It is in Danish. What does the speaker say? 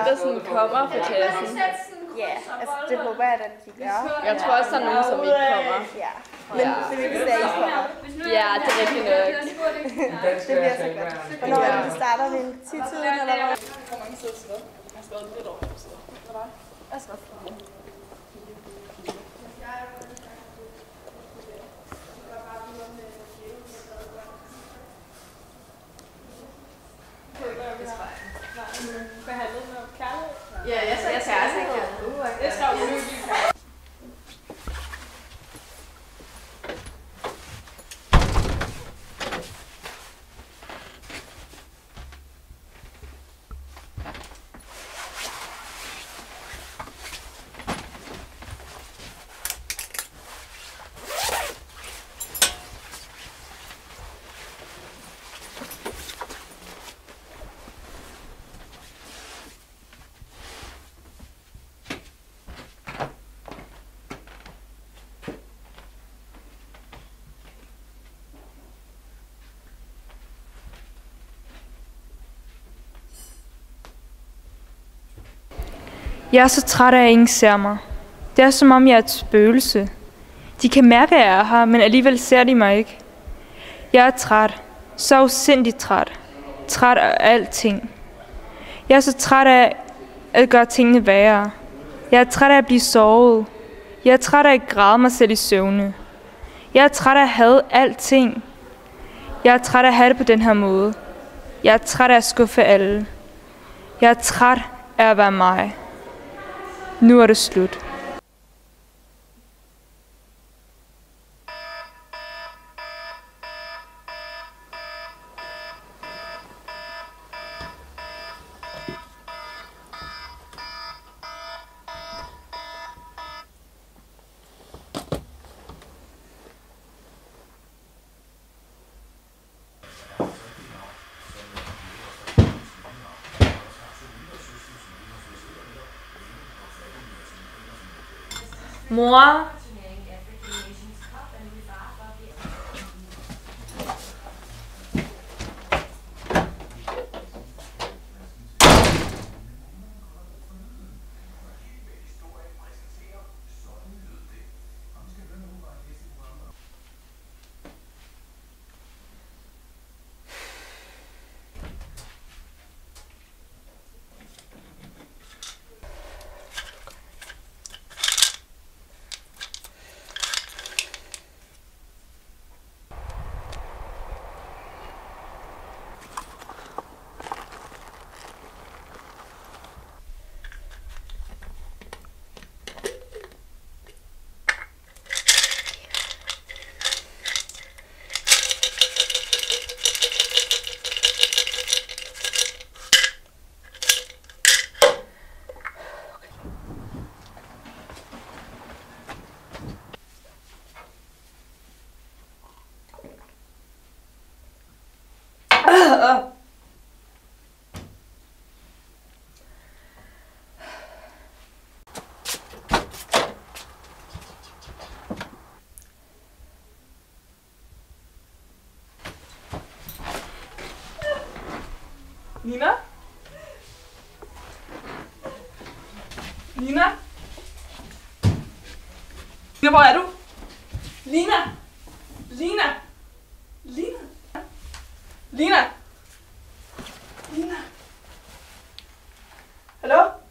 der sådan kommer fra klassen? Ja, altså det håber jeg, at de gør. Jeg tror også, der er nogen, som ikke kommer. Ja, men det vil ikke sige, kommer. Ja, det er rigtigt nok. Det bliver så godt. Hvornår er det, starter vi? 10-tiden eller hvad? Hvor mange sider til hvad? Jeg har skrevet lidt over 5 sider. Hvad var det? Altså, behandlet med kærlighed? Ja, jeg sagde kærlighed. Jeg skrev ulykkelig kærlighed. Jeg er så træt af, at ingen ser mig. Det er som om, jeg er et spøgelse. De kan mærke, at jeg er her, men alligevel ser de mig ikke. Jeg er træt. Så usindigt træt. Træt af alting. Jeg er så træt af at gøre tingene værre. Jeg er træt af at blive såret. Jeg er træt af at græde mig selv i søvne. Jeg er træt af at have alting. Jeg er træt af at have det på den her måde. Jeg er træt af at skuffe alle. Jeg er træt af at være mig. Nu er det slut. Mor? Nina? Nina? Nina, hvor er du? Lina? Lina? Lina? Lina? Lina? Hallo?